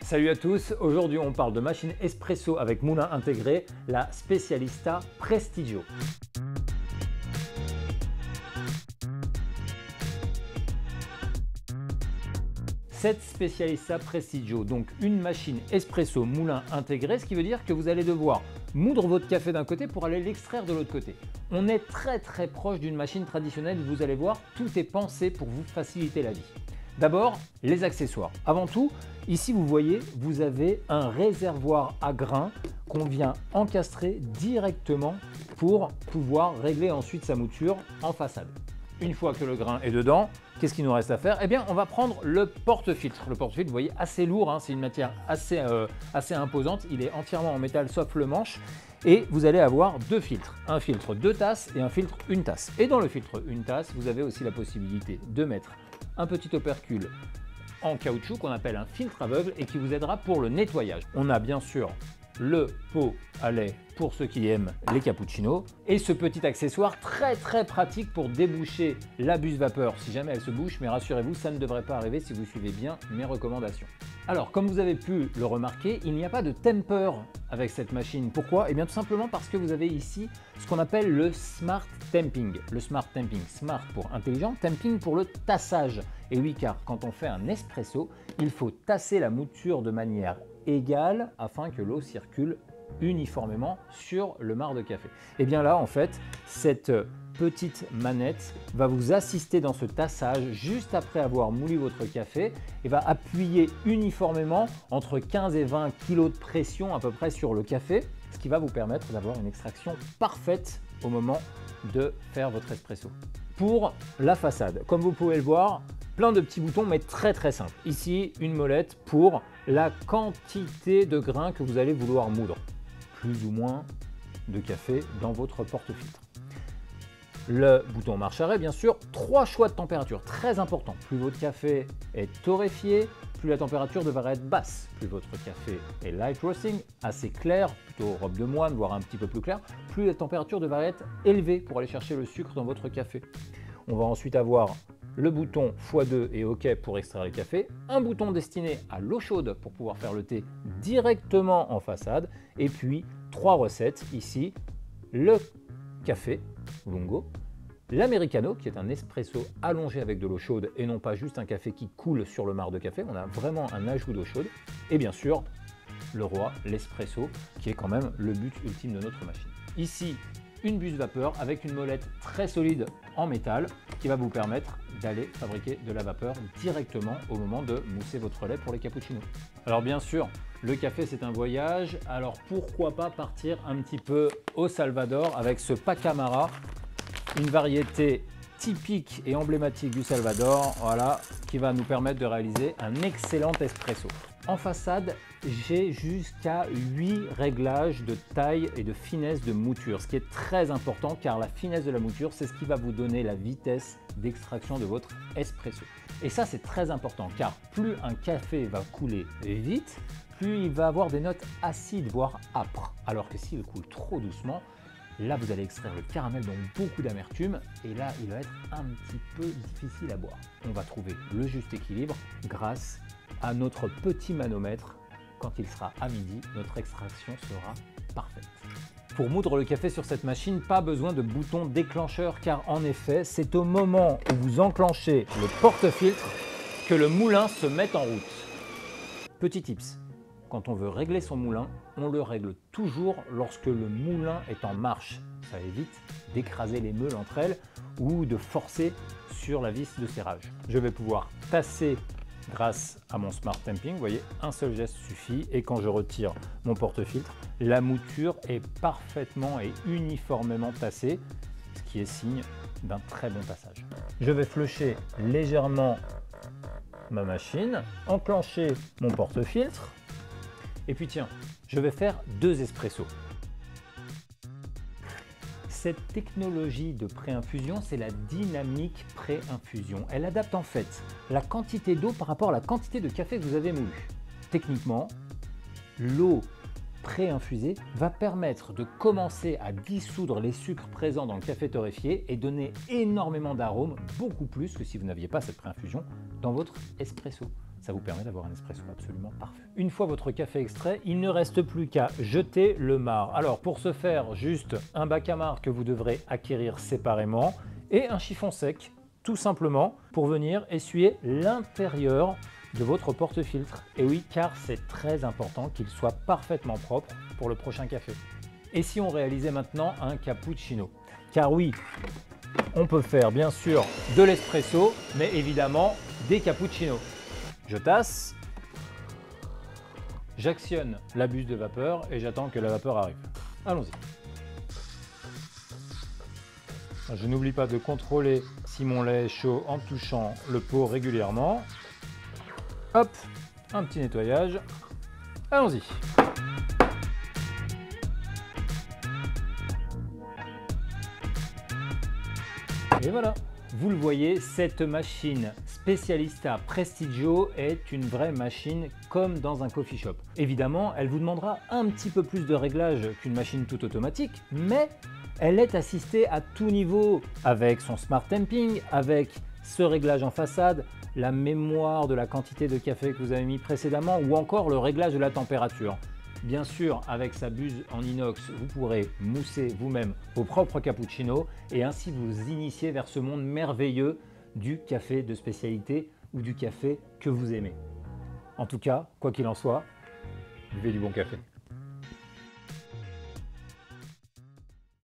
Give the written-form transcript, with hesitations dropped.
Salut à tous, aujourd'hui on parle de machine espresso avec moulin intégré, la Specialista Prestigio. Cette Specialista Prestigio, donc une machine espresso moulin intégré, ce qui veut dire que vous allez devoir moudre votre café d'un côté pour aller l'extraire de l'autre côté. On est très proche d'une machine traditionnelle, vous allez voir, tout est pensé pour vous faciliter la vie. D'abord, les accessoires. Avant tout, ici vous voyez, vous avez un réservoir à grains qu'on vient encastrer directement pour pouvoir régler ensuite sa mouture en façade. Une fois que le grain est dedans, qu'est-ce qu'il nous reste à faire? Eh bien, on va prendre le porte-filtre. Le porte-filtre, vous voyez, assez lourd, hein, c'est une matière assez imposante. Il est entièrement en métal sauf le manche. Et vous allez avoir deux filtres, un filtre 2 tasses et un filtre 1 tasse. Et dans le filtre 1 tasse, vous avez aussi la possibilité de mettre un petit opercule en caoutchouc qu'on appelle un filtre aveugle et qui vous aidera pour le nettoyage. On a bien sûr le pot à lait pour ceux qui aiment les cappuccinos et ce petit accessoire très pratique pour déboucher la buse vapeur si jamais elle se bouche, mais rassurez-vous, ça ne devrait pas arriver si vous suivez bien mes recommandations. Alors, comme vous avez pu le remarquer, il n'y a pas de temper avec cette machine. Pourquoi? Eh bien tout simplement parce que vous avez ici ce qu'on appelle le Smart Tamping. Le Smart Tamping, Smart pour intelligent, Tamping pour le tassage. Et oui, car quand on fait un espresso, il faut tasser la mouture de manière égale afin que l'eau circule uniformément sur le marc de café. Et bien là, en fait, cette petite manette va vous assister dans ce tassage juste après avoir moulu votre café et va appuyer uniformément entre 15 et 20 kg de pression à peu près sur le café, ce qui va vous permettre d'avoir une extraction parfaite au moment de faire votre espresso. Pour la façade, comme vous pouvez le voir, plein de petits boutons mais très simple. Ici, une molette pour la quantité de grains que vous allez vouloir moudre. Plus ou moins de café dans votre porte-filtre. Le bouton marche arrêt, bien sûr, 3 choix de température, très important. Plus votre café est torréfié, plus la température devrait être basse. Plus votre café est light roasting, assez clair, plutôt robe de moine, voire un petit peu plus clair, plus la température devrait être élevée pour aller chercher le sucre dans votre café. On va ensuite avoir le bouton x2 et OK pour extraire le café, un bouton destiné à l'eau chaude pour pouvoir faire le thé directement en façade, et puis 3 recettes ici, le café lungo, l'americano qui est un espresso allongé avec de l'eau chaude et non pas juste un café qui coule sur le marc de café, on a vraiment un ajout d'eau chaude, et bien sûr le roi, l'espresso, qui est quand même le but ultime de notre machine. Ici, une buse vapeur avec une molette très solide en métal qui va vous permettre d'aller fabriquer de la vapeur directement au moment de mousser votre lait pour les cappuccinos. Alors bien sûr, le café c'est un voyage, alors pourquoi pas partir un petit peu au Salvador avec ce Pacamara, une variété typique et emblématique du Salvador, voilà, qui va nous permettre de réaliser un excellent espresso. En façade, j'ai jusqu'à 8 réglages de taille et de finesse de mouture, ce qui est très important car la finesse de la mouture, c'est ce qui va vous donner la vitesse d'extraction de votre espresso. Et ça, c'est très important car plus un café va couler vite, plus il va avoir des notes acides, voire âpres. Alors que s'il coule trop doucement, là, vous allez extraire le caramel, donc beaucoup d'amertume, et là, il va être un petit peu difficile à boire. On va trouver le juste équilibre grâce à notre petit manomètre. Quand il sera à midi, notre extraction sera parfaite. Pour moudre le café sur cette machine, pas besoin de bouton déclencheur, car en effet, c'est au moment où vous enclenchez le porte-filtre que le moulin se met en route. Petit tips. Quand on veut régler son moulin, on le règle toujours lorsque le moulin est en marche. Ça évite d'écraser les meules entre elles ou de forcer sur la vis de serrage. Je vais pouvoir tasser grâce à mon Smart Tamping. Vous voyez, un seul geste suffit et quand je retire mon porte-filtre, la mouture est parfaitement et uniformément tassée, ce qui est signe d'un très bon tassage. Je vais flusher légèrement ma machine, enclencher mon porte-filtre. Et puis tiens, je vais faire 2 espressos. Cette technologie de pré-infusion, c'est la dynamique pré-infusion. Elle adapte en fait la quantité d'eau par rapport à la quantité de café que vous avez moulu. Techniquement, l'eau pré-infusée va permettre de commencer à dissoudre les sucres présents dans le café torréfié et donner énormément d'arômes, beaucoup plus que si vous n'aviez pas cette pré-infusion dans votre espresso. Ça vous permet d'avoir un espresso absolument parfait. Une fois votre café extrait, il ne reste plus qu'à jeter le marc. Alors pour ce faire, juste un bac à marc que vous devrez acquérir séparément et un chiffon sec, tout simplement, pour venir essuyer l'intérieur de votre porte-filtre. Et oui, car c'est très important qu'il soit parfaitement propre pour le prochain café. Et si on réalisait maintenant un cappuccino? Car oui, on peut faire bien sûr de l'espresso, mais évidemment des cappuccinos. Je tasse, j'actionne la buse de vapeur et j'attends que la vapeur arrive. Allons-y. Je n'oublie pas de contrôler si mon lait est chaud en touchant le pot régulièrement. Hop, un petit nettoyage. Allons-y. Et voilà, vous le voyez, cette machine Specialista Prestigio est une vraie machine comme dans un coffee shop. Évidemment, elle vous demandera un petit peu plus de réglage qu'une machine toute automatique, mais elle est assistée à tout niveau avec son Smart Temping, avec ce réglage en façade, la mémoire de la quantité de café que vous avez mis précédemment ou encore le réglage de la température. Bien sûr, avec sa buse en inox, vous pourrez mousser vous-même vos propres cappuccinos et ainsi vous initier vers ce monde merveilleux du café de spécialité ou du café que vous aimez. En tout cas, quoi qu'il en soit, buvez du bon café.